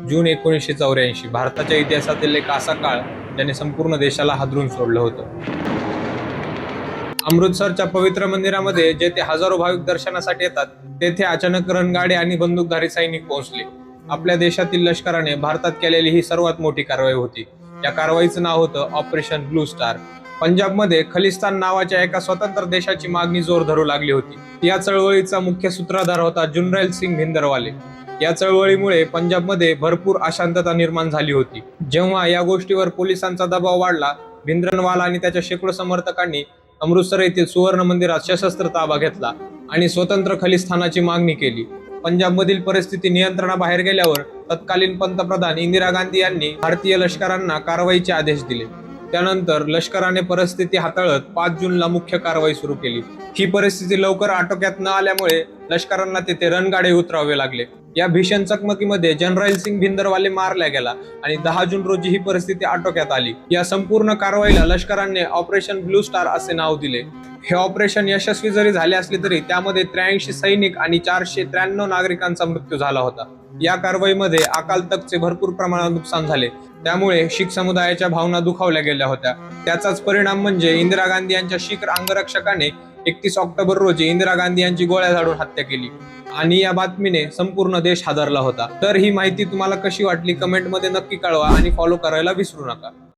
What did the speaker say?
जून 1984 भारताच्या इतिहासातील एक असा काळ ज्याने संपूर्ण देशाला हादरून सोडलं होतं। अमृतसरच्या पवित्र मंदिरामध्ये जेथे हजारो भाविक दर्शनासाठी येतात, तेथे अचानक रणगाडे आणि बंदूकधारी सैनिक पोहोचले। आपल्या देशातील लष्कराने भारतात केलेली ही सर्वात मोठी कारवाई होती। या कारवाईचं नाव होतं ऑपरेशन ब्लू स्टार। पंजाबमध्ये खलिस्तान नावाच्या एका स्वतंत्र देशाची मागणी जोर धरू लागली होती। या चळवळीचा मुख्य सूत्रधार होता जनरल सिंग भिंदरवाले। या चळवळीमुळे पंजाबमध्ये भरपूर अशांतता निर्माण झाली होती। जेव्हा या गोष्टीवर पोलिसांचा दबाव वाढला, भिंद्रनवाला आणि त्याच्या शेकडो समर्थकांनी अमृतसर येथील सुवर्ण मंदिरात सशस्त्र ताबा घेतला आणि स्वतंत्र खलिस्तानाची मागणी केली। पंजाबमधील परिस्थिती नियंत्रणाबाहेर गेल्यावर तत्कालीन पंतप्रधान इंदिरा गांधी यांनी भारतीय लष्करांना कारवाईचे आदेश दिले। त्यानंतर लष्कराने परिस्थिती हाताळत 5 जूनला मुख्य कारवाई सुरू केली। ही परिस्थिती लवकर आटोक्यात न आल्यामुळे लष्करांना तेथे रणगाडे उतरावे लागले। या भीषण चकमकीमध्ये जनरल सिंग भिंदरवाले मारला गेला आणि 10 जून रोजी ही परिस्थिती आटोक्यात आली। या संपूर्ण कारवाईला लष्कराने ऑपरेशन ब्लू स्टार असे नाव दिले। हे ऑपरेशन यशस्वी जरी झाले असले तरी त्यामध्ये 83 सैनिक आणि 493 नागरिकांचा मृत्यू झाला होता। या कारवाईमध्ये अकाल तख्तचे भरपूर प्रमाणात नुकसान झाले, त्यामुळे शीख समुदायाच्या भावना दुखावल्या गेल्या होत्या। त्याचाच परिणाम म्हणजे इंदिरा गांधी यांच्या शीख अंगरक्षकाने 31 ऑक्टोबर रोजी इंदिरा गांधी यांची गोळ्या झाडून हत्या केली आणि या बातमीने संपूर्ण देश हादरला होता। तर ही माहिती तुम्हाला कशी वाटली कमेंटमध्ये नक्की कळवा आणि फॉलो करायला विसरू नका।